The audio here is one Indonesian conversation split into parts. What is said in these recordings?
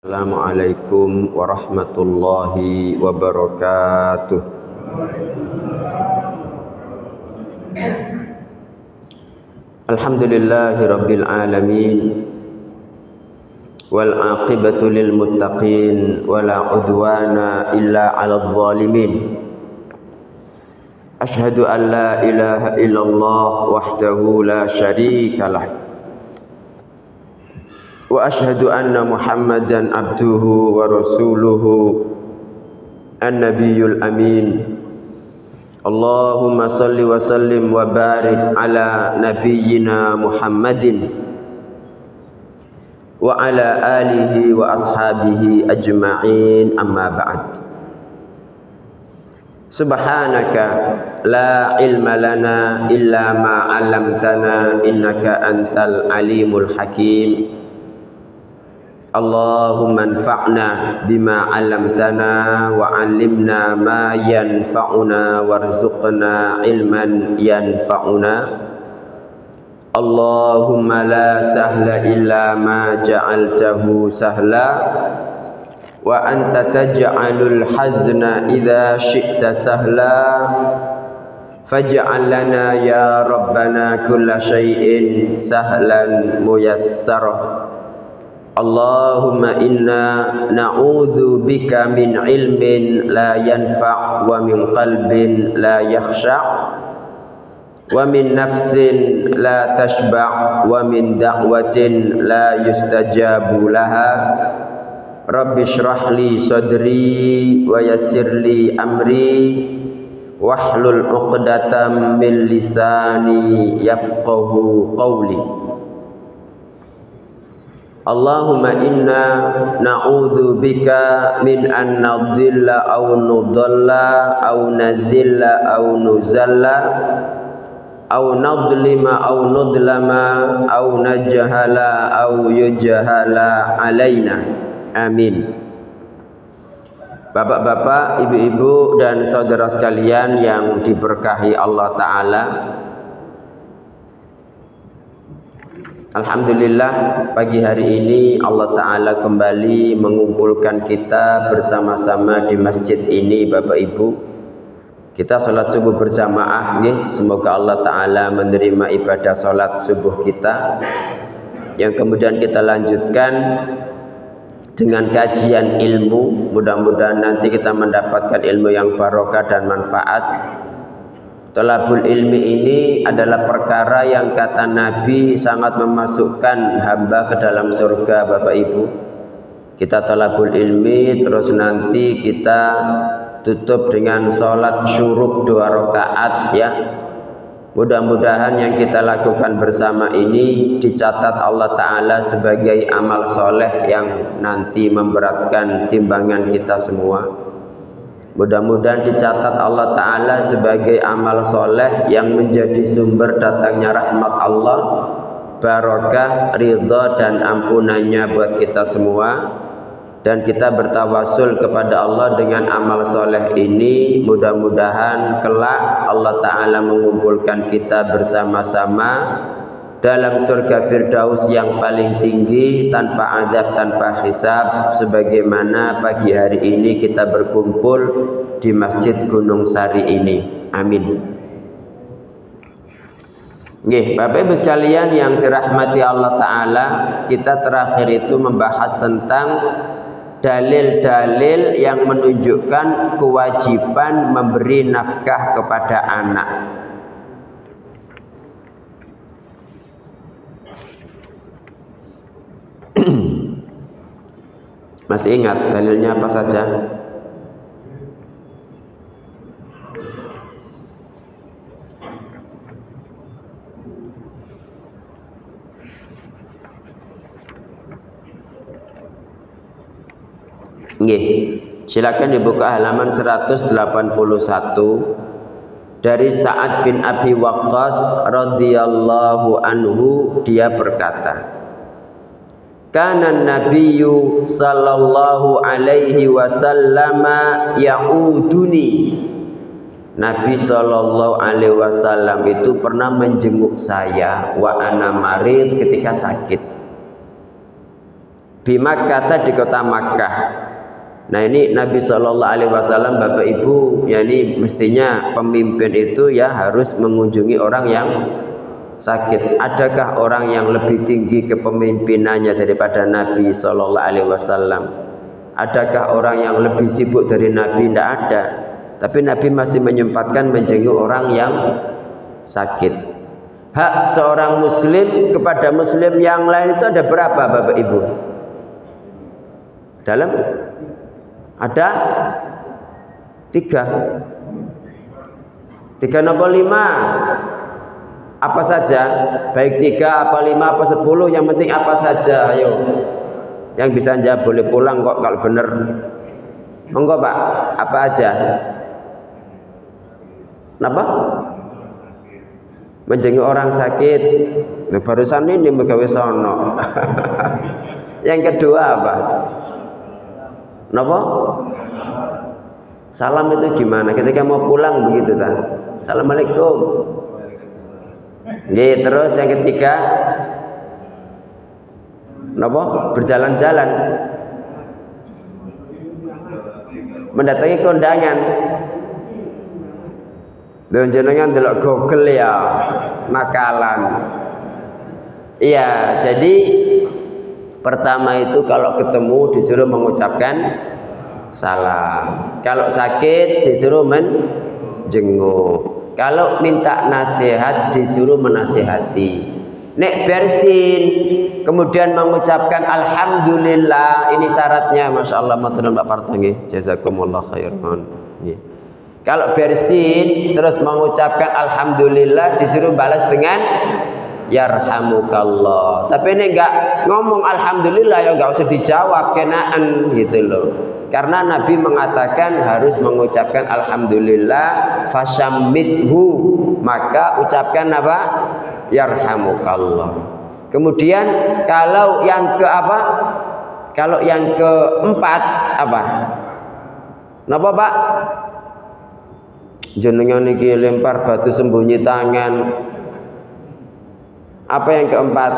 Assalamualaikum warahmatullahi wabarakatuh. Alhamdulillahi rabbil alamin, wal aqibatu lil muttaqin, wala udwana illa 'alal zalimin. Ashhadu an la ilaha illallah wahdahu la syarikalah, wa ashhadu anna Muhammadan abduhu wa rasuluhu an-nabiyyul amin. Allahumma salli wa sallim wa barik ala nabiyyina Muhammadin wa ala alihi wa ashabihi ajma'in, amma ba'd. Subhanaka la ilma lana illa ma 'allamtana innaka antal alimul hakim. Allahumma anfa'na bima 'allamtana wa 'allimna ma yanfa'una warzuqna ilman yanfa'una. Allahumma la sahla illa ma ja'altahu sahla wa anta taj'alul hazna idza syi'ta sahla faj'al lana ya rabbana kulla syai'in sahlan muyassara. Allahumma inna na'udzu bika min ilmin la yanfa' wa min qalbin la yakhsha' wa min nafsin la tashba' wa min da'watin la yustajabu laha. Rabbi shrah li sadri wa yassir li amri wahlul 'uqdatam min lisani yafqahu qawli. Allahumma inna na'udzu bika min an nadhilla aw nudalla aw nazilla aw nuzalla aw nadlima aw nudlama aw najhala aw yujhala alaina. Amin. Bapak-bapak, ibu-ibu dan saudara sekalian yang diberkahi Allah Ta'ala, alhamdulillah pagi hari ini Allah Ta'ala kembali mengumpulkan kita bersama-sama di masjid ini. Bapak Ibu, kita sholat subuh berjamaah nih. Semoga Allah Ta'ala menerima ibadah sholat subuh kita, yang kemudian kita lanjutkan dengan kajian ilmu. Mudah-mudahan nanti kita mendapatkan ilmu yang barokah dan manfaat. Thalabul ilmi ini adalah perkara yang kata Nabi sangat memasukkan hamba ke dalam surga. Bapak Ibu, kita thalabul ilmi, terus nanti kita tutup dengan sholat syuruk 2 rakaat ya. Mudah-mudahan yang kita lakukan bersama ini dicatat Allah Ta'ala sebagai amal soleh yang nanti memberatkan timbangan kita semua. Mudah-mudahan dicatat Allah Ta'ala sebagai amal soleh yang menjadi sumber datangnya rahmat Allah, barokah, ridha dan ampunannya buat kita semua. Dan kita bertawasul kepada Allah dengan amal soleh ini. Mudah-mudahan kelak Allah Ta'ala mengumpulkan kita bersama-sama dalam surga Firdaus yang paling tinggi, tanpa azab, tanpa hisab, sebagaimana pagi hari ini kita berkumpul di Masjid Gunung Sari ini. Amin. Nggih, Bapak Ibu sekalian yang dirahmati Allah Ta'ala, kita terakhir itu membahas tentang dalil-dalil yang menunjukkan kewajiban memberi nafkah kepada anak. Masih ingat dalilnya apa saja? Nggih, silakan dibuka halaman 181. Dari Sa'ad bin Abi Waqqas radhiyallahu anhu, dia berkata, kana nabiyyu sallallahu alaihi wasallam ya'uduni. Nabi sallallahu alaihi wasallam itu pernah menjenguk saya wa ana marid, ketika sakit. Bi Makkah, di kota Makkah. Nah ini Nabi Shallallahu Alaihi Wasallam, Bapak Ibu, yani mestinya pemimpin itu ya harus mengunjungi orang yang sakit. Adakah orang yang lebih tinggi kepemimpinannya daripada Nabi Shallallahu Alaihi Wasallam? Adakah orang yang lebih sibuk dari Nabi? Tidak ada. Tapi Nabi masih menyempatkan menjenguk orang yang sakit. Hak seorang Muslim kepada Muslim yang lain itu ada berapa, Bapak Ibu? Dalam ada 3 atau 5? Apa saja? Baik 3 apa 5 apa 10, yang penting apa saja. Ayo, yang bisa jawab boleh pulang kok kalau benar. Monggo Pak, apa aja? Kenapa? Menjenguk orang sakit. Nah, barusan ini megawe sono. Yang kedua apa? Kenapa? Salam itu gimana? Ketika mau pulang begitu kan? Assalamualaikum. Nggih, terus yang ketiga, kenapa? Berjalan-jalan, mendatangi kondangan. Dan jenengan delok Google ya, nakalan. Iya, jadi pertama itu kalau ketemu disuruh mengucapkan salam. Kalau sakit disuruh menjenguk. Kalau minta nasihat disuruh menasihati. Nek bersin kemudian mengucapkan alhamdulillah, ini syaratnya. Masya Allah, maturun Pak Parto nggih, jazakumullah khairan. Kalau bersin terus mengucapkan alhamdulillah disuruh balas dengan yarhamukallah. Tapi ini enggak ngomong alhamdulillah ya enggak usah dijawab, kenaan gitu loh. Karena Nabi mengatakan harus mengucapkan alhamdulillah, fasyammithu, maka ucapkan apa? Yarhamukallah. Kemudian kalau yang ke apa? Kalau yang keempat apa? Napa Pak? Jenengan niki lempar batu sembunyi tangan. Apa yang keempat?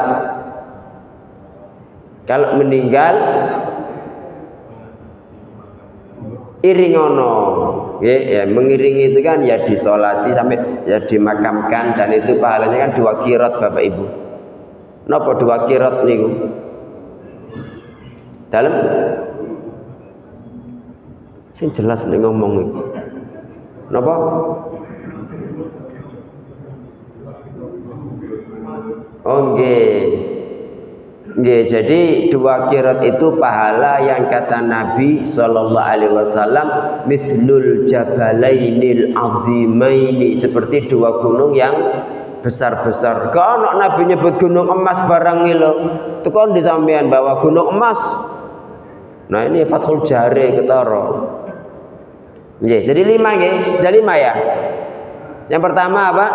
Kalau meninggal iringono, ya, mengiringi itu kan ya disolati sampai ya dimakamkan, dan itu pahalanya kan 2 qiraat Bapak Ibu. Napa 2 qiraat niku? Dalam sing jelas nih ngomong iki. Napa? Oh nggih. Nggih, jadi 2 qiraat itu pahala yang kata Nabi sallallahu alaihi wasallam mithlul jabalainil azimaini, seperti 2 gunung yang besar-besar. Kok ana Nabi nyebut gunung emas barang lho. Tekon di sampean bawa gunung emas. Nah, ini Fathul Jari ketara. Nggih, jadi 5 nggih, ada 5 ya. Yang pertama apa?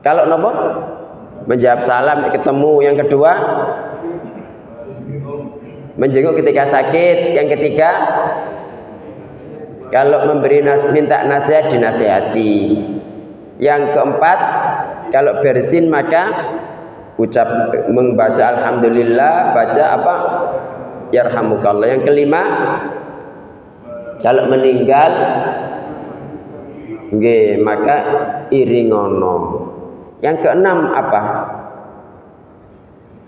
Kalau nopo? Menjawab salam ketemu. Yang kedua, menjenguk ketika sakit. Yang ketiga, kalau minta nasihat dinasihati. Yang keempat, kalau bersin maka membaca alhamdulillah, baca apa? Yarhamukallah. Yang kelima, kalau meninggal nggih maka iringono. Yang keenam apa?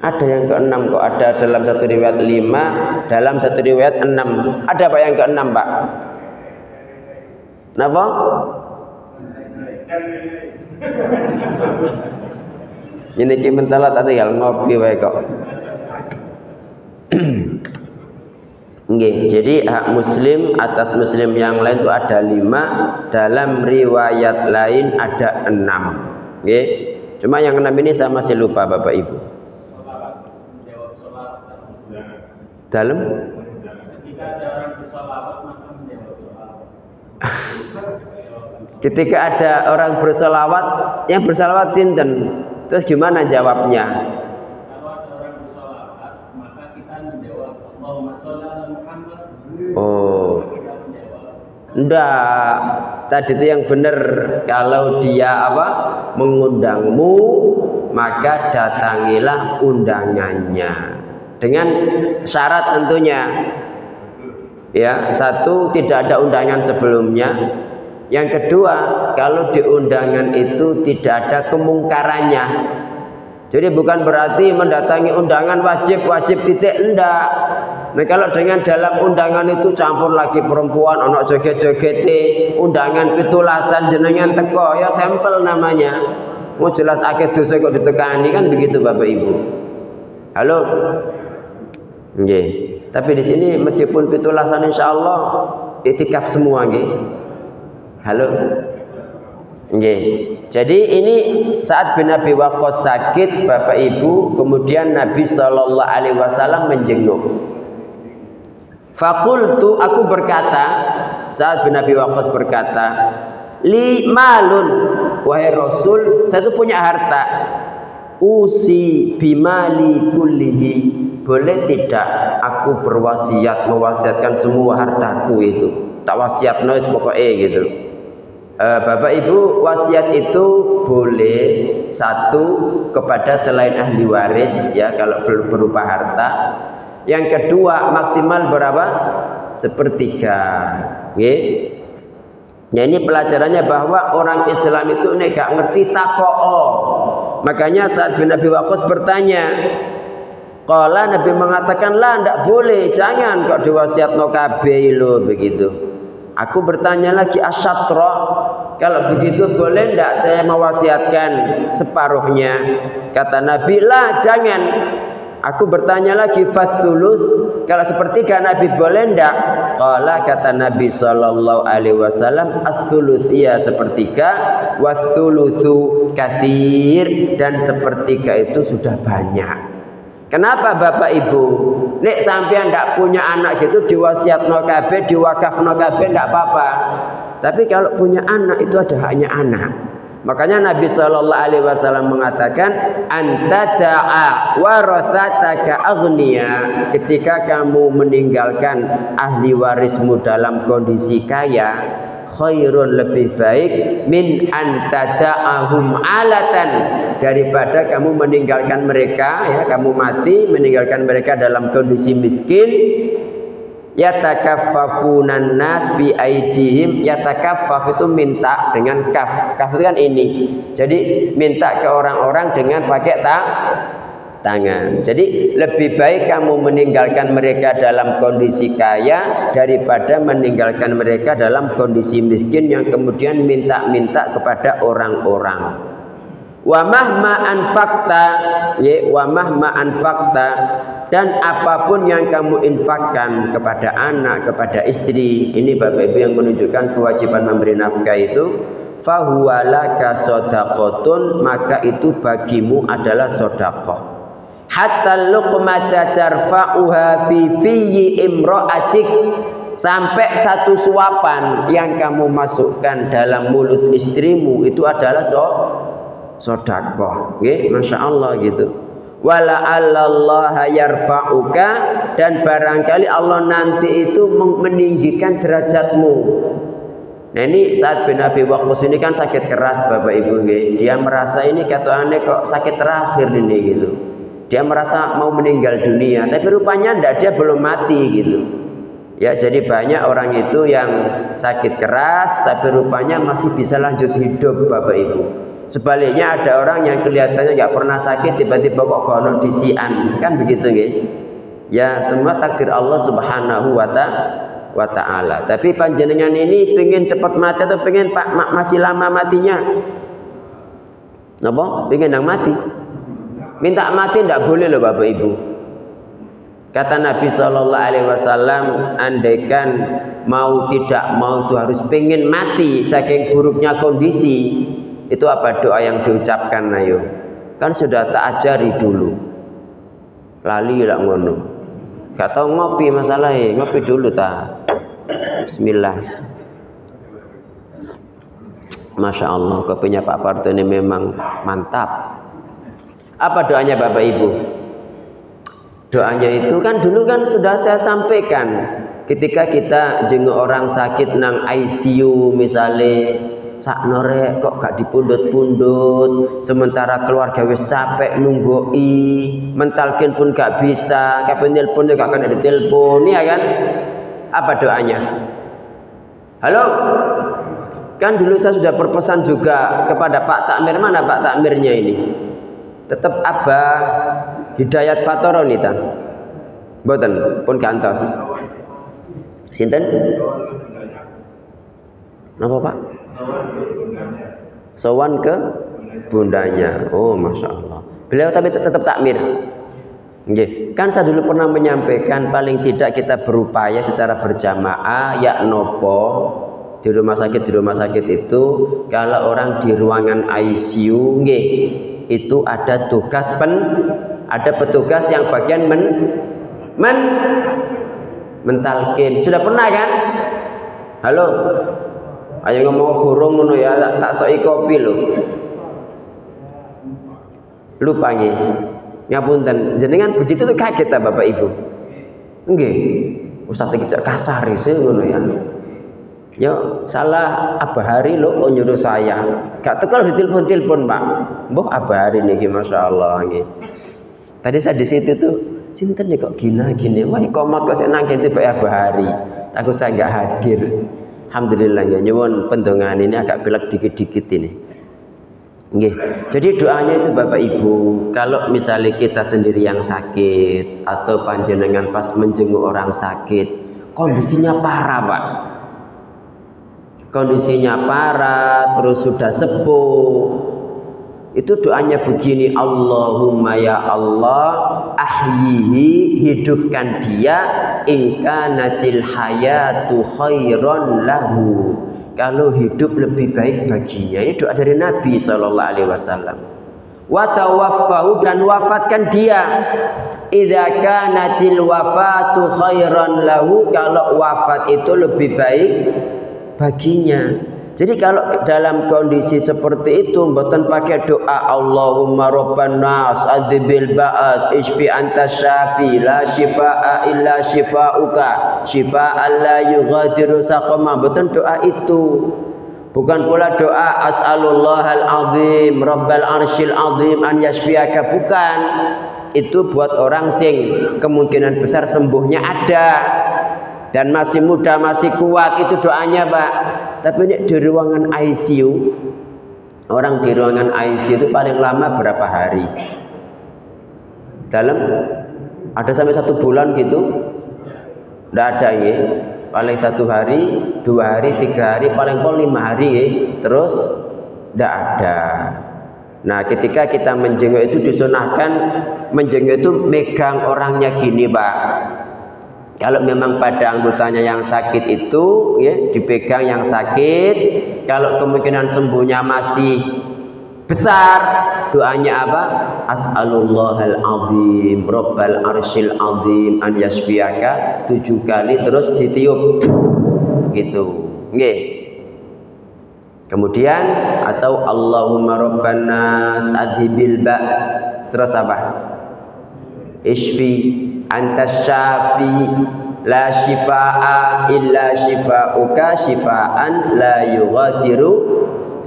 Ada yang keenam kok, ada dalam satu riwayat 5, dalam satu riwayat 6. Ada Pak yang keenam Pak? Napa? Ini ki mentala tadi tinggal ngopi wae kok. Nggih, jadi hak muslim atas muslim yang lain itu ada 5, dalam riwayat lain ada 6. Nggih. Cuma yang 6 ini saya masih lupa Bapak Ibu. Dalam ketika ada orang bersolawat, yang bersolawat sinten? Terus gimana jawabnya? Oh, enggak. Tadi itu yang benar, kalau dia apa? Mengundangmu, maka datangilah undangannya. Dengan syarat tentunya. Ya, satu, tidak ada undangan sebelumnya. Yang kedua, kalau di undangan itu tidak ada kemungkarannya. Jadi bukan berarti mendatangi undangan wajib titik, enggak. Nah, kalau dengan dalam undangan itu campur lagi perempuan, ono joget-joget, undangan pitulasan jenengan teko, ya sampel namanya. Mau jelas akeh dosa kok ditekani, kan begitu Bapak Ibu. Halo. Nggih. Tapi di sini meskipun pitulasan insyaallah itikaf semua nggih. Halo. Nggih. Jadi ini saat bin Abi Waqqas sakit Bapak Ibu, kemudian Nabi sallallahu alaihi wasallam menjenguk. Faqultu, aku berkata, saat bin Abi Waqqas berkata, li malun, wahai Rasul, saya itu punya harta. Usi bimali kullihi, boleh tidak aku berwasiat, mewasiatkan semua hartaku itu. Tak wasiat nois pokoknya gitu. Bapak Ibu, wasiat itu boleh satu kepada selain ahli waris ya, kalau berupa harta. Yang kedua maksimal berapa? Sepertiga. Nggih. Ya, ini pelajarannya bahwa orang Islam itu nek gak ngerti tako'o. Makanya saat bin Abi Waqqas bertanya, qala, Nabi mengatakan lah, ndak boleh, jangan kok diwasiatno kabeh lho begitu. Aku bertanya lagi, asyatra, kalau begitu boleh ndak saya mewasiatkan separuhnya? Kata Nabi, lah jangan. Aku bertanya lagi, fathulus, kalau sepertiga Nabi boleh ndak? Qala, kata Nabi sallallahu alaihi wasallam, as-thuluts, iya sepertiga, wathulutsu katsir, dan sepertiga itu sudah banyak. Kenapa Bapak Ibu? Nek sampean ndak punya anak gitu diwasiatno kabeh, diwakafno kabeh ndak apa-apa. Tapi kalau punya anak itu ada haknya anak. Makanya Nabi sallallahu alaihi wasallam mengatakan, anta da'a warathataka aghniya, ketika kamu meninggalkan ahli warismu dalam kondisi kaya, khairun, lebih baik, min antada'ahum alatan, daripada kamu meninggalkan mereka ya, kamu mati meninggalkan mereka dalam kondisi miskin. Yatakaffafunan nas bi aidihim, yatakaffaf itu minta dengan kaf. Kaf itu kan ini. Jadi minta ke orang-orang dengan pakai tangan. Jadi lebih baik kamu meninggalkan mereka dalam kondisi kaya daripada meninggalkan mereka dalam kondisi miskin yang kemudian minta-minta kepada orang-orang. Wa mahma anfaqta, ya, wa mahma anfaqta, dan apapun yang kamu infakkan kepada anak, kepada istri, ini Bapak Ibu yang menunjukkan kewajiban memberi nafkah itu, fahuwa laka shadaqatun, maka itu bagimu adalah sedekah. Hatta luqmata tarfa'uha fi fiyyi imra'atik, sampai satu suapan yang kamu masukkan dalam mulut istrimu itu adalah sedekah. Nggih, masyaallah gitu. Wala allallaha yarfa'uka, dan barangkali Allah nanti itu meninggikan derajatmu. Nah, ini saat bin Abi Waqqas ini kan sakit keras Bapak Ibu nggih. Dia merasa ini katanya kok sakit terakhir ini gitu. Dia merasa mau meninggal dunia, tapi rupanya ndak, dia belum mati gitu. Ya, jadi banyak orang itu yang sakit keras tapi rupanya masih bisa lanjut hidup Bapak Ibu. Sebaliknya ada orang yang kelihatannya nggak pernah sakit tiba-tiba kok kono disian, kan begitu nggih? Ya, semua takdir Allah Subhanahu wa ta'ala. Tapi panjenengan ini pengen cepat mati atau pengen masih lama matinya? Napa? Pengen yang mati? Minta mati ndak boleh loh Bapak Ibu. Kata Nabi sallallahu alaihi wasallam, andaikan mau tidak mau itu harus pengen mati saking buruknya kondisi. Itu apa doa yang diucapkan, ayo? Kan sudah tak ajari dulu. Lali lah ngono. Gak tahu ngopi masalahnya, ngopi dulu ta. Bismillah. Masya Allah, kopinya Pak Parto ini memang mantap. Apa doanya Bapak Ibu? Doanya itu kan dulu kan sudah saya sampaikan. Ketika kita jenguk orang sakit nang ICU misalnya, sakno rek kok gak dipundhut-pundhut, sementara keluarga wis capek nunggoi, mentalkin pun gak bisa, kapan telepon juga gak akan ditelepon, ya kan? Apa doanya? Halo? Kan dulu saya sudah berpesan juga kepada Pak Takmir, mana Pak Takmirnya ini? Tetap Abah Hidayat Fatoro nih tan. Mboten pun gantos. Sinten? Napa Pak? Sowan ke bundanya. Oh, masya Allah. Beliau tapi tetap takmir. Nggih. Kan saya dulu pernah menyampaikan paling tidak kita berupaya secara berjamaah ya nopo di rumah sakit itu kalau orang di ruangan ICU nggih itu ada tugas ada petugas yang bagian mentalkin. Sudah pernah kan? Halo. Ayo ngomong burung ngono ya, tak soki kopi lho. Lupa nggih. Ngapunten, jenengan begitu tuh kaget ta Bapak Ibu? Nggih. Ustaz iki cek kasar sih ngono ya. Yo salah Abah Hari lho nyuruh saya. Gak tekel ditelepon-telepon, Pak. Mbah Abah Hari niki masyaallah nggih. Tadi saya di situ tuh, sinten nih kok gini. Wah, komat kok nang kene Pak Abah Hari. Aku saya enggak hadir. Alhamdulillah ya, nyuwun pendongan ini agak belak dikit-dikit ini. Nggih. Jadi doanya itu Bapak Ibu, kalau misalnya kita sendiri yang sakit atau panjenengan pas menjenguk orang sakit, kondisinya parah, Pak. Kondisinya parah, terus sudah sepuh. Itu doanya begini, Allahumma ya Allah ahyihi, hidupkan dia, ingkanatil hayatu khairan lahu, kalau hidup lebih baik baginya. Ini doa dari Nabi SAW. Wa tawaffahu, dan wafatkan dia, idza kanatil wafatu khairan lahu, kalau wafat itu lebih baik baginya. Jadi kalau dalam kondisi seperti itu mboten pakai doa Allahumma rabban nas adzibil ba'as isfi anta syafi la shifaa illa shifauka shifaan la yughadiru saqama, mboten doa itu. Bukan pula doa as'alullahal azim rabbal arsyil azim an yashfiaka, bukan. Itu buat orang sing kemungkinan besar sembuhnya ada dan masih muda, masih kuat, itu doanya, Pak. Tapi ini di ruangan ICU, orang di ruangan ICU itu paling lama berapa hari? Dalam ada sampai 1 bulan gitu? Tidak ada ya. Paling 1 hari, 2 hari, 3 hari, paling 5 hari ya. Terus tidak ada. Nah, ketika kita menjenguk itu disunahkan, menjenguk itu megang orangnya gini, Pak. Kalau memang pada anggotanya yang sakit itu ya dipegang yang sakit. Kalau kemungkinan sembuhnya masih besar, doanya apa? As'alullahal azim rabbal arsyil azim an yashfiyaka, 7 kali terus ditiup gitu. Nggih. Kemudian atau Allahumma rabban nas adhibil ba's, terus apa? Ishfi antas syafi la shifaa illa shifauka shifaan la yughadiru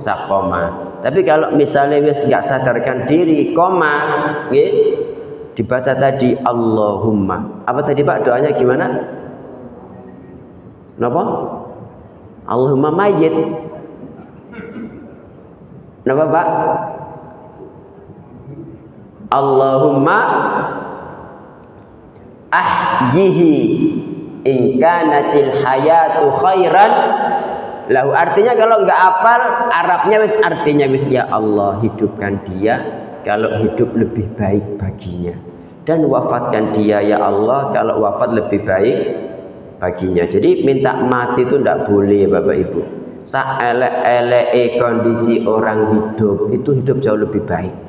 saqama. Tapi kalau misalnya wis nggak sadarkan diri koma, nggih, dibaca tadi Allahumma. Apa tadi Pak doanya gimana? Napa? Allahumma mayyit. Napa Pak? Allahumma ahyihi in kanatil hayatu khairan lahu. Artinya kalau enggak hafal Arabnya wis, artinya wis, ya Allah hidupkan dia kalau hidup lebih baik baginya, dan wafatkan dia ya Allah kalau wafat lebih baik baginya. Jadi minta mati itu enggak boleh Bapak Ibu. Saelek-eleke kondisi orang hidup itu hidup jauh lebih baik.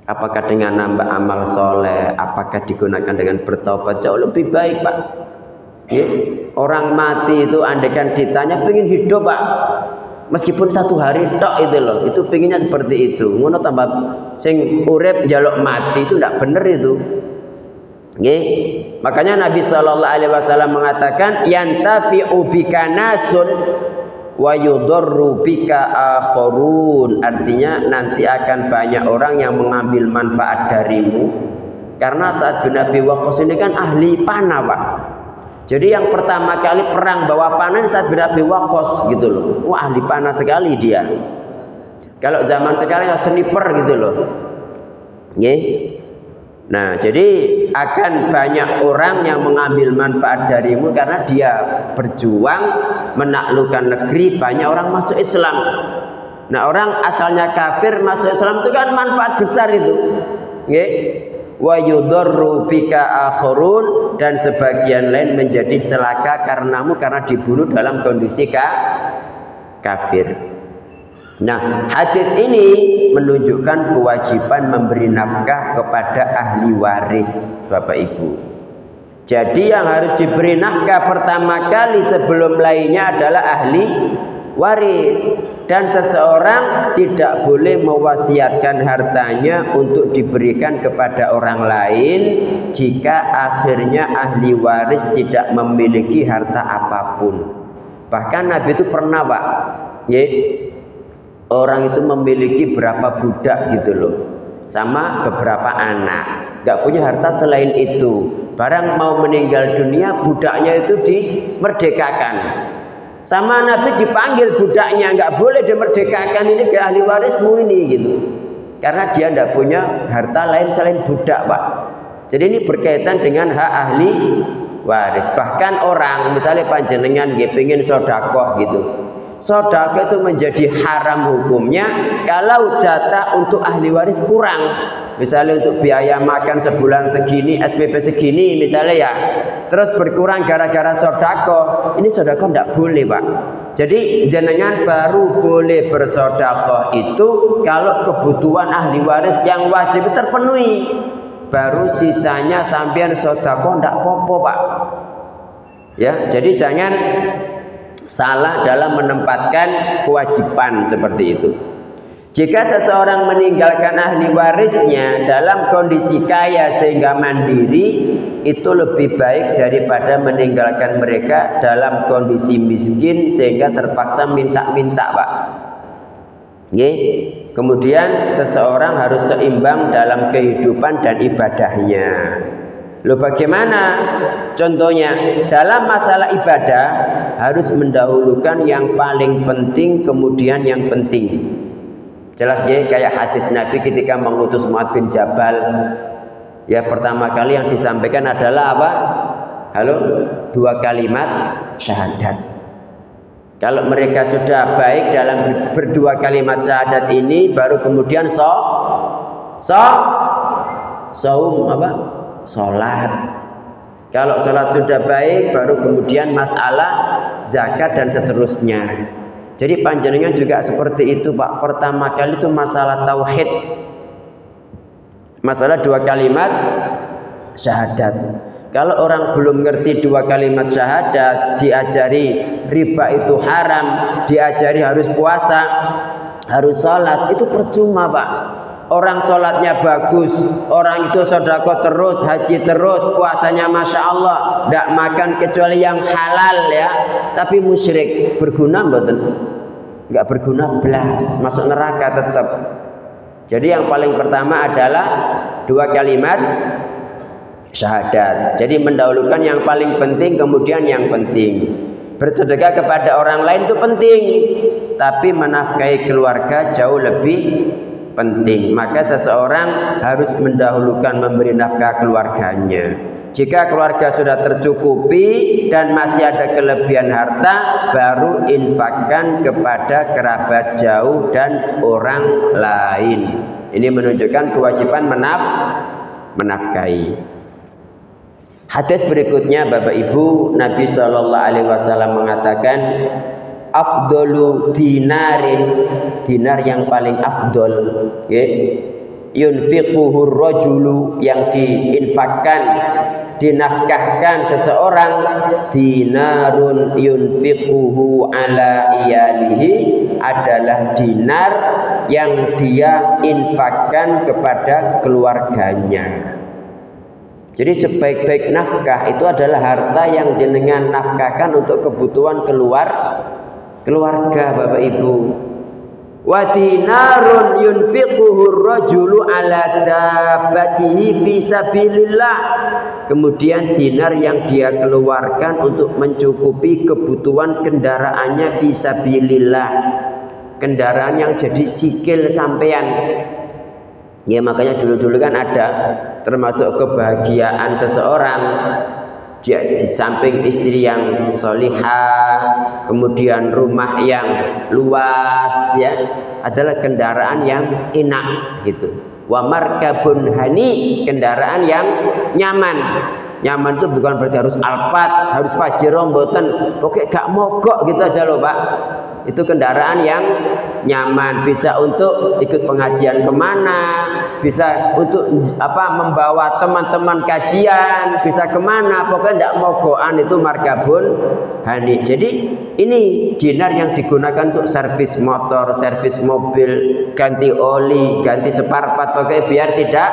Apakah dengan nambah amal soleh, apakah digunakan dengan bertobat, jauh lebih baik, Pak. Ya. Orang mati itu andaikan ditanya pengen hidup, Pak, meskipun 1 hari tok itu loh, itu pengennya seperti itu. Ngono tambah sing urip njaluk mati itu tidak bener itu. Ya. Makanya Nabi SAW mengatakan yantafi'u bika nasun wa yudurru bika akharun, artinya nanti akan banyak orang yang mengambil manfaat darimu. Karena Sa'ad bin Abi Waqqas ini kan ahli panah, Pak. Jadi yang pertama kali perang bawa panah Sa'ad bin Abi Waqqas gitu loh. Wah, ahli panah sekali dia. Kalau zaman sekarang ya sniper gitu loh. Nah, jadi akan banyak orang yang mengambil manfaat darimu karena dia berjuang menaklukkan negeri, banyak orang masuk Islam. Nah, orang asalnya kafir masuk Islam itu kan manfaat besar itu. Wa yudurru bika akharun, dan sebagian lain menjadi celaka karenamu karena dibunuh dalam kondisi kafir. Nah, hadis ini menunjukkan kewajiban memberi nafkah kepada ahli waris, Bapak Ibu. Jadi yang harus diberi nafkah pertama kali sebelum lainnya adalah ahli waris. Dan seseorang tidak boleh mewasiatkan hartanya untuk diberikan kepada orang lain jika akhirnya ahli waris tidak memiliki harta apapun. Bahkan Nabi itu pernah, Pak, orang itu memiliki berapa budak gitu loh, sama beberapa anak, nggak punya harta selain itu. Barang mau meninggal dunia, budaknya itu dimerdekakan. Sama Nabi dipanggil budaknya, nggak boleh dimerdekakan, ini ke ahli warismu ini gitu. Karena dia nggak punya harta lain selain budak, Pak. Jadi ini berkaitan dengan hak ahli waris. Bahkan orang, misalnya panjenengan pengen sedekah gitu. Sedekah itu menjadi haram hukumnya kalau jatah untuk ahli waris kurang. Misalnya untuk biaya makan sebulan segini, SPP segini misalnya ya, terus berkurang gara-gara sedekah. Ini sedekah tidak boleh, Pak. Jadi jenengan baru boleh bersedekah itu kalau kebutuhan ahli waris yang wajib terpenuhi. Baru sisanya sampean sedekah tidak apa-apa, Pak. Ya, jadi jangan salah dalam menempatkan kewajiban seperti itu. Jika seseorang meninggalkan ahli warisnya dalam kondisi kaya sehingga mandiri, itu lebih baik daripada meninggalkan mereka dalam kondisi miskin sehingga terpaksa minta-minta, Pak. Kemudian seseorang harus seimbang dalam kehidupan dan ibadahnya. Loh, bagaimana? Contohnya dalam masalah ibadah harus mendahulukan yang paling penting kemudian yang penting. Jelas ya, kayak hadis Nabi ketika mengutus Mu'adz bin Jabal. Ya, pertama kali yang disampaikan adalah apa? Halo, 2 kalimat syahadat. Kalau mereka sudah baik dalam berdua kalimat syahadat ini, baru kemudian saum apa? Sholat. Kalau sholat sudah baik, baru kemudian masalah zakat dan seterusnya. Jadi panjenengan juga seperti itu, Pak. Pertama kali itu masalah tauhid, masalah 2 kalimat syahadat. Kalau orang belum ngerti 2 kalimat syahadat, diajari riba itu haram, diajari harus puasa, harus sholat, itu percuma, Pak. Orang sholatnya bagus, orang itu sedekah terus, haji terus, puasanya masya Allah, tidak makan kecuali yang halal ya, tapi musyrik, berguna mboten? Nggak berguna belas, masuk neraka tetap. Jadi yang paling pertama adalah 2 kalimat syahadat. Jadi mendahulukan yang paling penting kemudian yang penting. Bersedekah kepada orang lain itu penting, tapi menafkahi keluarga jauh lebih penting. Maka seseorang harus mendahulukan memberi nafkah keluarganya. Jika keluarga sudah tercukupi dan masih ada kelebihan harta, baru infakkan kepada kerabat jauh dan orang lain. Ini menunjukkan kewajiban menafkahi. Hadis berikutnya, Bapak Ibu, Nabi SAW mengatakan, afdolu dinarin, dinar yang paling afdol, yunfiquhu rajulu, yang diinfakkan, dinafkahkan seseorang, dinarun yunfiquhu ala iyalihi, adalah dinar yang dia infakkan kepada keluarganya. Jadi sebaik-baik nafkah itu adalah harta yang jenengan nafkahkan untuk kebutuhan keluarga Bapak Ibu. Wa dinarun yunfiquhu ar-rajulu ala dabbatihi fi sabilillah. Kemudian dinar yang dia keluarkan untuk mencukupi kebutuhan kendaraannya fi sabilillah. Kendaraan yang jadi sikil sampean. Ya makanya dulu-dulu kan ada termasuk kebahagiaan seseorang dia di samping istri yang solihah, kemudian rumah yang luas, ya, adalah kendaraan yang enak gitu. Wa markabun hani, kendaraan yang nyaman. Nyaman itu bukan berarti harus Alphard, harus Pajero mboten, pokoknya gak mogok gitu aja loh Pak. Itu kendaraan yang nyaman, bisa untuk ikut pengajian kemana, bisa untuk membawa teman-teman kajian, bisa kemana, pokoknya tidak mogokan. Itu markabun hani. Jadi ini dinar yang digunakan untuk servis motor, servis mobil, ganti oli, ganti spare part, pokoknya biar tidak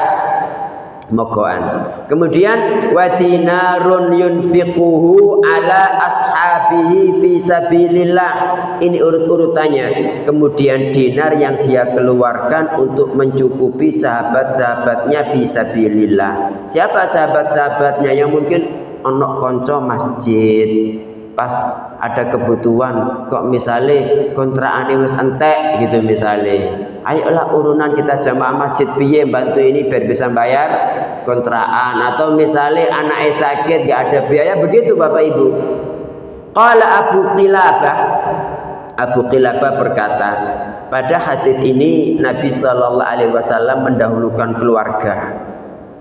mogokan. Kemudian wa dinarun yunfiquhu ala ashabihi fi sabilillah. Ini urut-urutannya. Kemudian dinar yang dia keluarkan untuk mencukupi sahabat-sahabatnya fi sabilillah. Siapa sahabat-sahabatnya? Yang mungkin ono konco masjid, pas ada kebutuhan kok misalnya kontrakan wis entek gitu misalnya, ayolah urunan kita jamaah masjid piye bantu ini biar bisa bayar kontrakan. Atau misalnya anaknya sakit gak ada biaya, begitu Bapak Ibu. Qala Abu Qilabah berkata, pada hadis ini Nabi Shallallahu Alaihi Wasallam mendahulukan keluarga.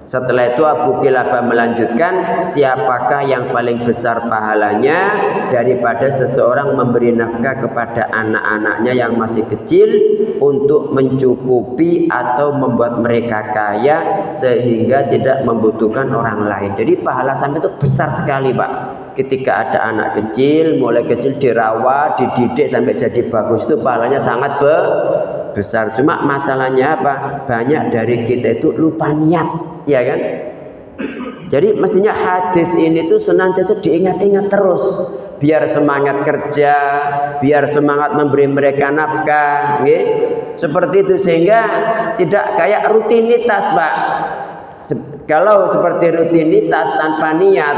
Setelah itu Abu Qilabah melanjutkan, siapakah yang paling besar pahalanya daripada seseorang memberi nafkah kepada anak-anaknya yang masih kecil untuk mencukupi atau membuat mereka kaya sehingga tidak membutuhkan orang lain. Jadi pahala sampai itu besar sekali Pak. Ketika ada anak kecil, mulai kecil dirawat, dididik sampai jadi bagus, itu pahalanya sangat besar. Cuma masalahnya apa? Banyak dari kita itu lupa niat, ya kan? Jadi mestinya hadis ini tuh senantiasa diingat-ingat terus, biar semangat kerja, biar semangat memberi mereka nafkah, gitu. Seperti itu, sehingga tidak kayak rutinitas Pak. Kalau seperti rutinitas tanpa niat,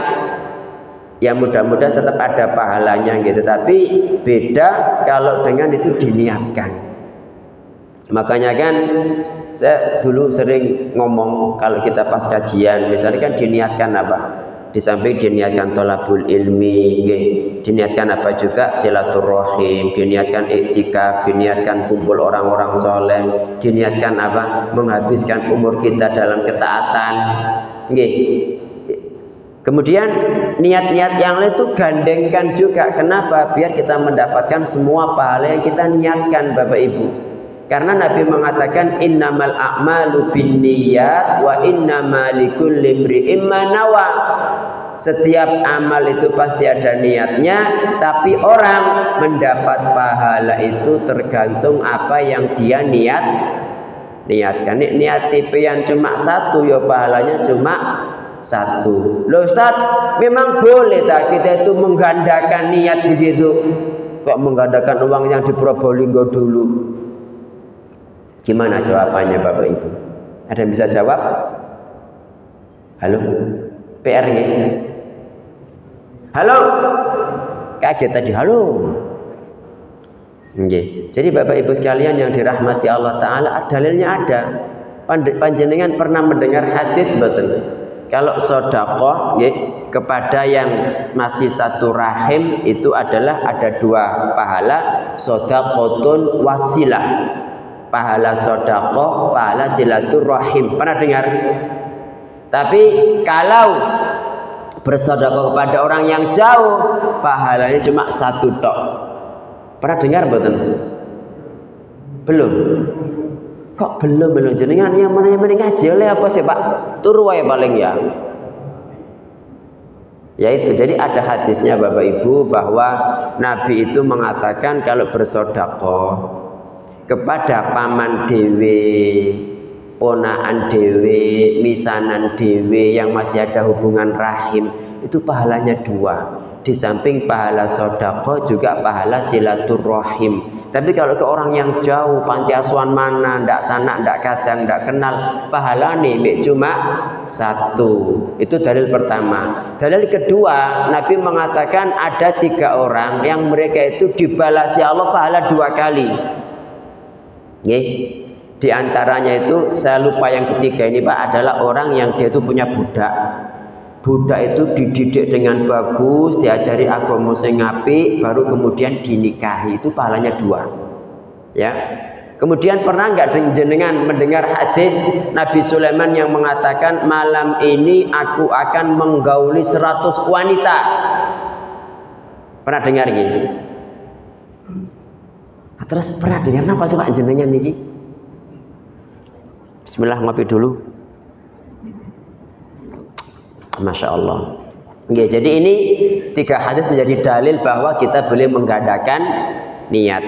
ya mudah-mudahan tetap ada pahalanya gitu. Tapi beda kalau dengan itu diniatkan. Makanya kan saya dulu sering ngomong kalau kita pas kajian, misalnya kan diniatkan apa? Di samping diniatkan thalabul ilmi, diniatkan apa juga silaturahim, diniatkan iktikaf, diniatkan kumpul orang-orang soleh, diniatkan apa? Menghabiskan umur kita dalam ketaatan. Kemudian niat-niat yang lain itu gandengkan juga. Kenapa? Biar kita mendapatkan semua pahala yang kita niatkan Bapak Ibu. Karena Nabi mengatakan innamal a'malu binniyat wa innamal likulli imri'in ma nawa. Setiap amal itu pasti ada niatnya, tapi orang mendapat pahala itu tergantung apa yang dia niatkan. Niat tipe yang cuma satu, ya pahalanya cuma satu. Loh Ustaz, memang boleh tak kita itu menggandakan niat begitu? Kok menggandakan uang yang di Probolinggo dulu? Gimana jawabannya Bapak Ibu? Ada yang bisa jawab? Halo? PR nya? Halo? Kaget tadi, halo? Jadi Bapak Ibu sekalian yang dirahmati Allah Ta'ala, dalilnya ada. Panjenengan pernah mendengar hadis betul? Kalau sedekah kepada yang masih satu rahim itu adalah ada dua pahala, sedekahun wasilah. Pahala sedekah, pahala silaturahim. Pernah dengar? Tapi kalau bersedekah kepada orang yang jauh, pahalanya cuma satu tok. Pernah dengar betul? Belum. Kok belum jenengan yang mana ngaji oleh apa sih Pak? Turu wae paling ya. Yaitu jadi ada hadisnya Bapak Ibu bahwa Nabi itu mengatakan kalau bersedekah kepada paman dewe, ponaan dewe, misanan dewe yang masih ada hubungan rahim, itu pahalanya dua. Di samping pahala sedekah juga pahala silaturahim. Tapi kalau ke orang yang jauh, panti asuhan mana, ndak sanak, ndak kadang, ndak kenal, pahala nih cuma satu. Itu dalil pertama. Dalil kedua, Nabi mengatakan ada 3 orang yang mereka itu dibalasi Allah pahala 2 kali. Di antaranya itu saya lupa yang ketiga ini Pak, adalah orang yang dia itu punya budak. Budak itu dididik dengan bagus, diajari agama sing apik, baru kemudian dinikahi, itu pahalanya 2. Ya. Kemudian pernah enggak jenengan mendengar hadis Nabi Sulaiman yang mengatakan malam ini aku akan menggauli 100 wanita? Pernah dengar gini? Terus pernah dengar apa sih Pak jenengan niki? Bismillah, ngopi dulu. Masya Allah. Oke, jadi ini 3 hadis menjadi dalil bahwa kita boleh menggandakan niat.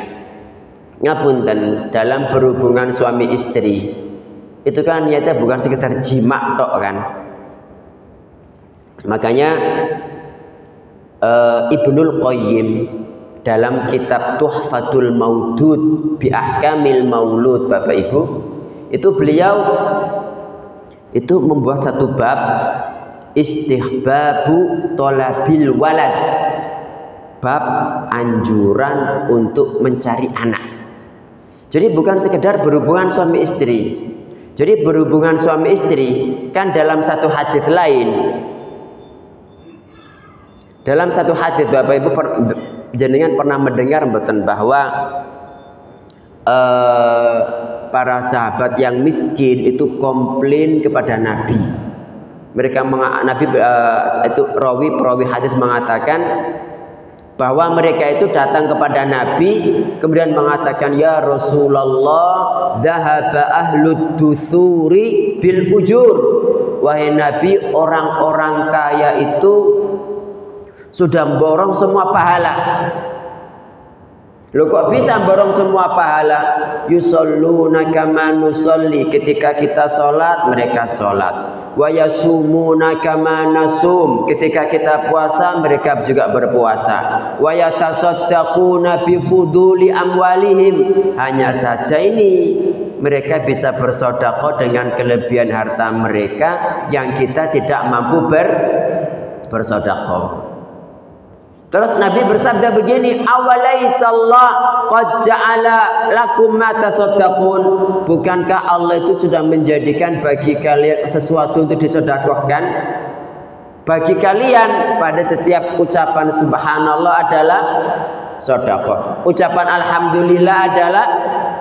Ngapunten, dalam berhubungan suami istri itu kan niatnya bukan sekedar jima tok kan. Makanya Ibnul Qayyim dalam kitab Tuhfatul Maudud bi Ahkamil Maulud, Bapak Ibu, itu beliau itu membuat satu bab istihbabu tolabil walad, bab anjuran untuk mencari anak. Jadi bukan sekedar berhubungan suami istri. Jadi berhubungan suami istri kan dalam satu hadis lain. Dalam satu hadis Bapak Ibu jenengan pernah mendengar mboten bahwa para sahabat yang miskin itu komplain kepada Nabi. Mereka Nabi itu perawi hadis mengatakan bahwa mereka itu datang kepada Nabi kemudian mengatakan, ya Rasulullah, dhahaba ahlud dusuri bil ujur. Wahai Nabi, orang-orang kaya itu sudah borong semua pahala. Loh kok bisa borong semua pahala? Yusalluna kama nusalli, ketika kita sholat mereka sholat. Wa yasumuna kama nasum, ketika kita puasa mereka juga berpuasa. Wa yatasaddaquna bi fuduli amwalihim, hanya saja ini mereka bisa bersedekah dengan kelebihan harta mereka yang kita tidak mampu bersedekah. Terus Nabi bersabda begini, awalaisallah qad ja'ala lakum ma tasaddaqun, bukankah Allah itu sudah menjadikan bagi kalian sesuatu untuk disedekahkan? Bagi kalian pada setiap ucapan subhanallah adalah sedekah, ucapan alhamdulillah adalah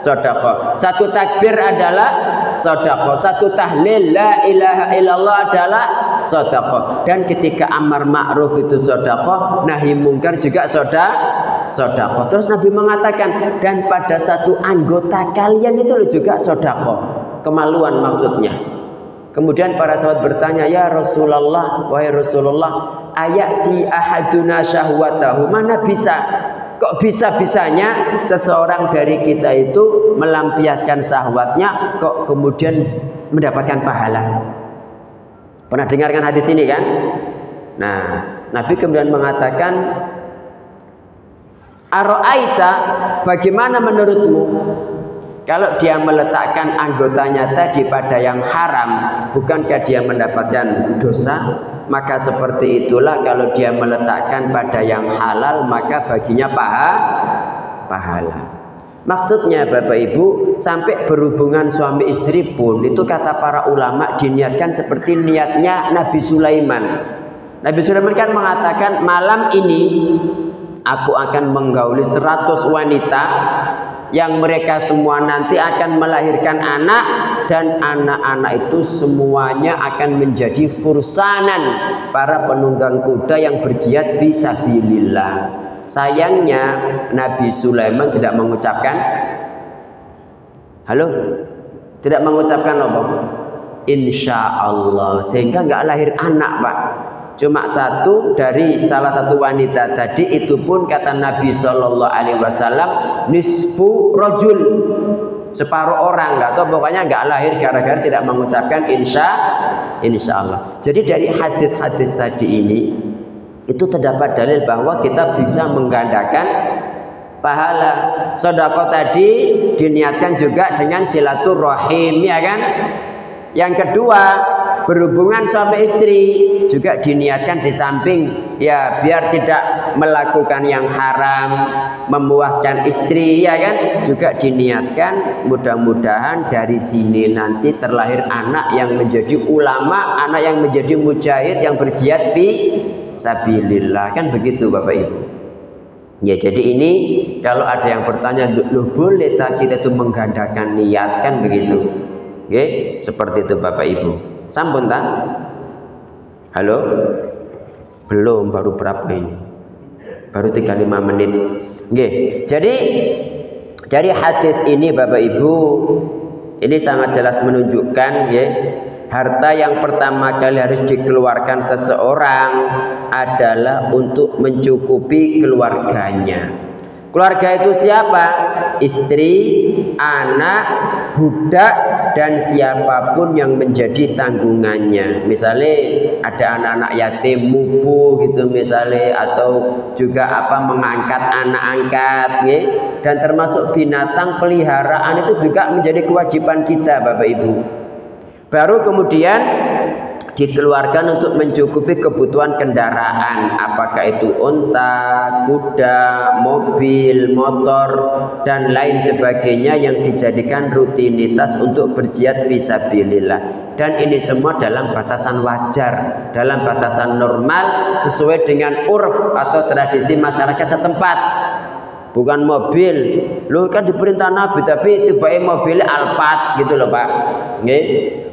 sedekah, satu takbir adalah sedekah, satu tahlil la ilaha illallah adalah sedekah. Dan ketika amar ma'ruf itu sedekah, nahi mungkar juga sedekah. Terus Nabi mengatakan, dan pada satu anggota kalian itu juga sedekah, kemaluan maksudnya. Kemudian para sahabat bertanya, ya Rasulullah, wahai Rasulullah, ayati ahaduna syahwatahu, mana bisa, kok bisa-bisanya seseorang dari kita itu melampiaskan syahwatnya kok kemudian mendapatkan pahala? Pernah dengarkan hadis ini kan? Nah, Nabi kemudian mengatakan, Aro'aita, bagaimana menurutmu kalau dia meletakkan anggotanya tadi pada yang haram, bukankah dia mendapatkan dosa? Maka seperti itulah kalau dia meletakkan pada yang halal, maka baginya pahala. Maksudnya Bapak Ibu, sampai berhubungan suami istri pun itu kata para ulama diniatkan seperti niatnya Nabi Sulaiman. Nabi Sulaiman kan mengatakan, malam ini aku akan menggauli 100 wanita yang mereka semua nanti akan melahirkan anak, dan anak-anak itu semuanya akan menjadi fursanan, para penunggang kuda yang berjihad fisabilillah. Sayangnya Nabi Sulaiman tidak mengucapkan halo, tidak mengucapkan apa? Insya Allah, sehingga nggak lahir anak Pak. Cuma satu dari salah satu wanita tadi, itu pun kata Nabi Shallallahu Alaihi Wasallam nisfu rojul, separuh orang, nggak tahu pokoknya nggak lahir gara-gara tidak mengucapkan insya Allah. Jadi dari hadis-hadis tadi ini itu terdapat dalil bahwa kita bisa menggandakan pahala. Sedekah tadi diniatkan juga dengan silaturahim, ya kan? Yang kedua, berhubungan suami istri juga diniatkan di samping ya biar tidak melakukan yang haram, memuaskan istri, ya kan? Juga diniatkan mudah-mudahan dari sini nanti terlahir anak yang menjadi ulama, anak yang menjadi mujahid yang berjihad fi sabilillah, kan begitu Bapak Ibu. Ya, jadi ini kalau ada yang bertanya, loh boleh tak kita itu menggandakan niat, kan begitu. Oke, seperti itu Bapak Ibu. Sampun tak? Halo? Belum, baru berapa ini? Baru 35 menit. Oke, jadi dari hadis ini Bapak Ibu, ini sangat jelas menunjukkan ya, harta yang pertama kali harus dikeluarkan seseorang adalah untuk mencukupi keluarganya. Keluarga itu siapa? Istri, anak, budak, dan siapapun yang menjadi tanggungannya. Misalnya ada anak-anak yatim mupu gitu misalnya, atau juga mengangkat anak angkat ya. Dan termasuk binatang peliharaan itu juga menjadi kewajiban kita Bapak Ibu. Baru kemudian dikeluarkan untuk mencukupi kebutuhan kendaraan, apakah itu unta, kuda, mobil, motor, dan lain sebagainya yang dijadikan rutinitas untuk berjihad fisabilillah. Dan ini semua dalam batasan wajar, dalam batasan normal, sesuai dengan urf atau tradisi masyarakat setempat. Bukan mobil, lu kan diperintah Nabi tapi tiba-tiba mobilnya Alphard gitu loh Pak. Nggih.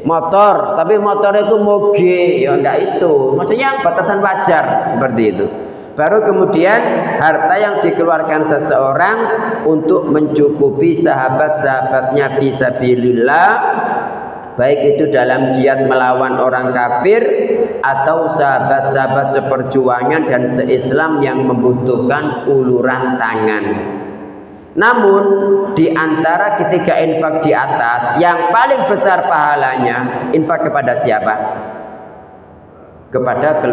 Motor, tapi motor itu moge, ya enggak itu. Maksudnya batasan wajar seperti itu. Baru kemudian harta yang dikeluarkan seseorang untuk mencukupi sahabat-sahabatnya fisabilillah, baik itu dalam jihad melawan orang kafir atau sahabat-sahabat seperjuangan dan seislam yang membutuhkan uluran tangan. Namun di antara ketiga infak di atas yang paling besar pahalanya infak kepada siapa? Kepada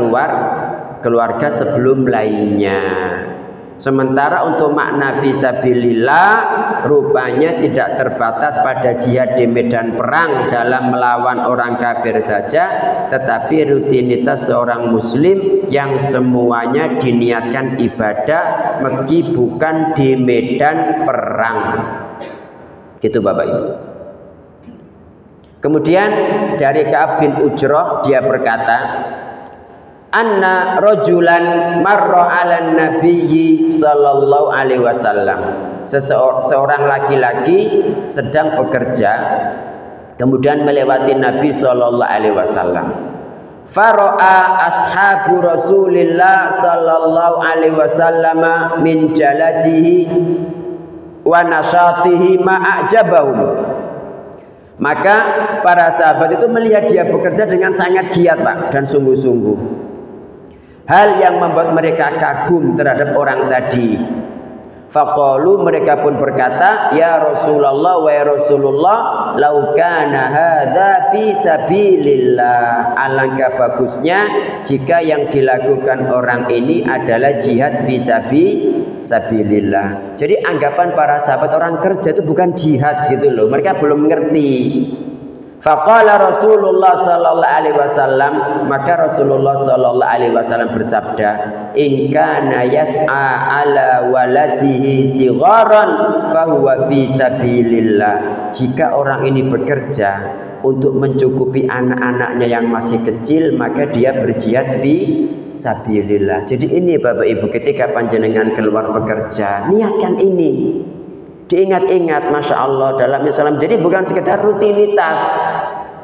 keluarga sebelum lainnya. Sementara untuk makna fisabilillah rupanya tidak terbatas pada jihad di medan perang dalam melawan orang kafir saja, tetapi rutinitas seorang muslim yang semuanya diniatkan ibadah meski bukan di medan perang. Gitu Bapak Ibu. Kemudian dari Ka'ab bin Ujrah dia berkata, anna rajulan marra 'alan nabiyyi sallallahu alaihi wasallam. Seorang laki-laki sedang bekerja kemudian melewati Nabi sallallahu alaihi wasallam. Fara'a ashabu Rasulillah sallallahu alaihi wasallam min jaladihi wa nasyatihi ma'ajabahum. Maka para sahabat itu melihat dia bekerja dengan sangat giat Pak, dan sungguh-sungguh. Hal yang membuat mereka kagum terhadap orang tadi. Faqalu, mereka pun berkata, ya Rasulullah, wa Rasulullah, lau kana hadza fi sabilillah. Alangkah bagusnya jika yang dilakukan orang ini adalah jihad fi sabilillah. Jadi anggapan para sahabat orang kerja itu bukan jihad gitu loh. Mereka belum mengerti. Faqala Rasulullah sallallahu alaihi wasallam, maka Rasulullah sallallahu alaihi wasallam bersabda, in kana yas'a ala waladihi sigharan fahuwa fi sabilillah. Jika orang ini bekerja untuk mencukupi anak-anaknya yang masih kecil, maka dia berjihad fi sabilillah. Jadi ini Bapak Ibu, ketika panjenengan keluar bekerja, niatkan ini. Diingat-ingat, Masya Allah, dalam Islam. Jadi bukan sekedar rutinitas.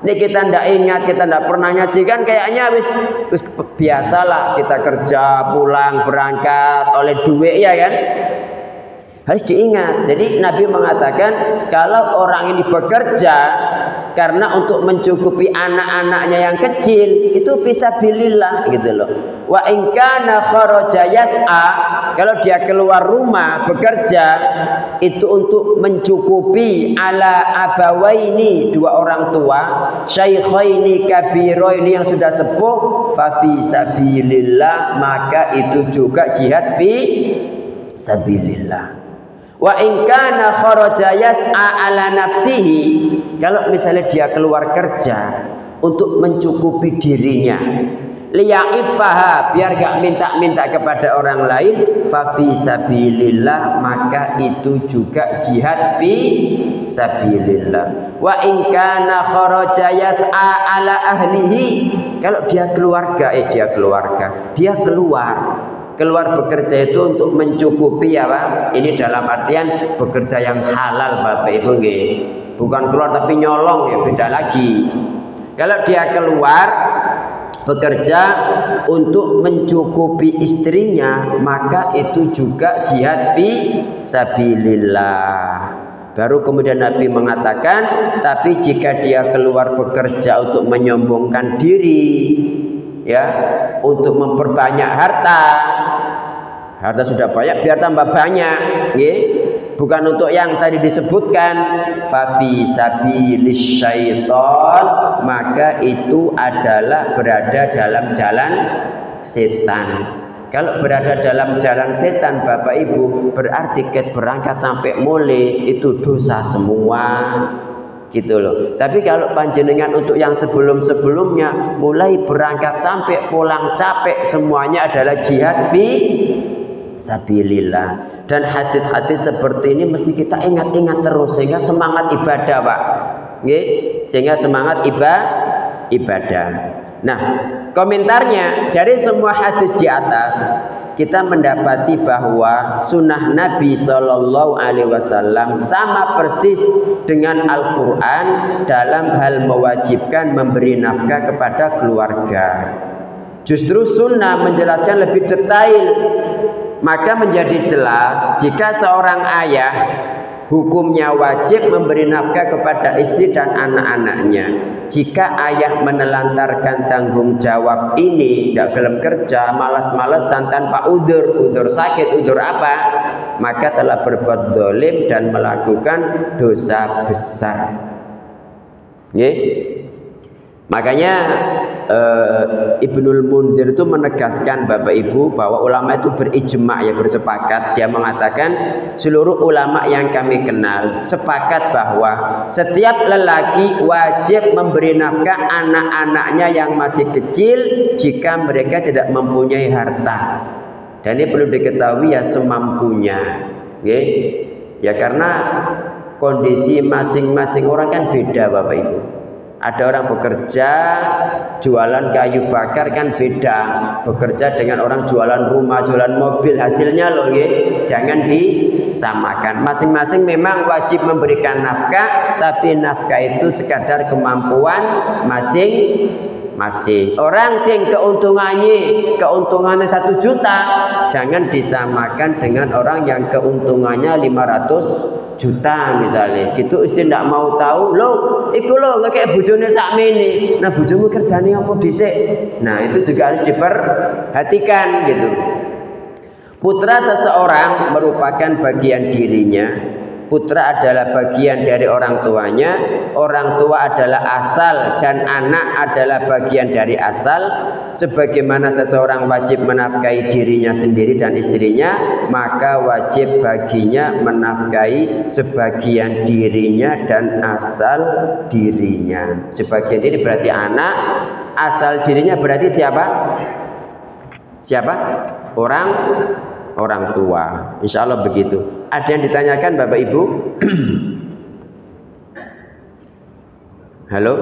Ini kita tidak ingat, kita tidak pernah ngaji kan, kayaknya wis biasalah kita kerja, pulang, berangkat, oleh duit ya kan. Harus diingat. Jadi Nabi mengatakan kalau orang ini bekerja karena untuk mencukupi anak-anaknya yang kecil itu fisabilillah gitu loh. Wa in kana kharaja yas'a, kalau dia keluar rumah bekerja itu untuk mencukupi ala abawaini, dua orang tua, syaikhaini kabiraini yang sudah sepuh, fa fisabilillah, maka itu juga jihad fi sabilillah. Wa in kana kharaja yas'a ala nafsihi, kalau misalnya dia keluar kerja untuk mencukupi dirinya, liya'iffaha, biar gak minta-minta kepada orang lain, fa fi sabilillah, maka itu juga jihad fi sabilillah. Wa in kana kharaja yas'a ala ahlihi, kalau dia keluar bekerja itu untuk mencukupi apa? Ini dalam artian bekerja yang halal Bapak Ibu nggih. Bukan keluar tapi nyolong, ya beda lagi. Kalau dia keluar bekerja untuk mencukupi istrinya, maka itu juga jihad fi sabilillah. Baru kemudian Nabi mengatakan, tapi jika dia keluar bekerja untuk menyombongkan diri, ya, untuk memperbanyak harta sudah banyak biar tambah banyak, ya, bukan untuk yang tadi disebutkan, fa fi sabilis syaiton, maka itu adalah berada dalam jalan setan. Kalau berada dalam jalan setan Bapak Ibu, berarti berangkat sampai mulai itu dosa semua, gitu loh. Tapi kalau panjenengan untuk yang sebelum-sebelumnya, mulai berangkat sampai pulang capek, semuanya adalah jihad fi sabilillah. Dan hadis-hadis seperti ini mesti kita ingat-ingat terus sehingga semangat ibadah, Pak. Nggih, sehingga semangat ibadah. Nah, komentarnya dari semua hadis di atas, kita mendapati bahwa sunnah Nabi Shallallahu Alaihi Wasallam sama persis dengan Al-Quran dalam hal mewajibkan memberi nafkah kepada keluarga. Justru sunnah menjelaskan lebih detail, maka menjadi jelas jika seorang ayah hukumnya wajib memberi nafkah kepada istri dan anak-anaknya. Jika ayah menelantarkan tanggung jawab ini, tidak gelem kerja, malas-malesan tanpa udzur sakit, udzur apa, maka telah berbuat zalim dan melakukan dosa besar. Makanya Ibnul Munzir itu menegaskan Bapak Ibu bahwa ulama itu berijma, ya, bersepakat. Dia mengatakan seluruh ulama yang kami kenal sepakat bahwa setiap lelaki wajib memberi nafkah anak-anaknya yang masih kecil jika mereka tidak mempunyai harta. Dan ini perlu diketahui ya, semampunya, ya, karena kondisi masing-masing orang kan beda Bapak Ibu. Ada orang bekerja jualan kayu bakar kan beda, bekerja dengan orang jualan rumah, jualan mobil, hasilnya loh, ya, jangan disamakan. Masing-masing memang wajib memberikan nafkah, tapi nafkah itu sekadar kemampuan masing-masing. Orang sing keuntungannya 1 juta, jangan disamakan dengan orang yang keuntungannya 500 juta misalnya. Gitu istri tidak mau tahu, loh iku loh nggak kayak bojone sakmene. Nah, bojomu kerjane apa dhisik? Nah, itu juga harus diperhatikan gitu. Putra seseorang merupakan bagian dirinya. Putra adalah bagian dari orang tuanya, orang tua adalah asal, dan anak adalah bagian dari asal. Sebagaimana seseorang wajib menafkahi dirinya sendiri dan istrinya, maka wajib baginya menafkahi sebagian dirinya dan asal dirinya. Sebagian diri berarti anak, asal dirinya berarti siapa? Orang tua. Insya Allah begitu. Ada yang ditanyakan Bapak Ibu? Halo?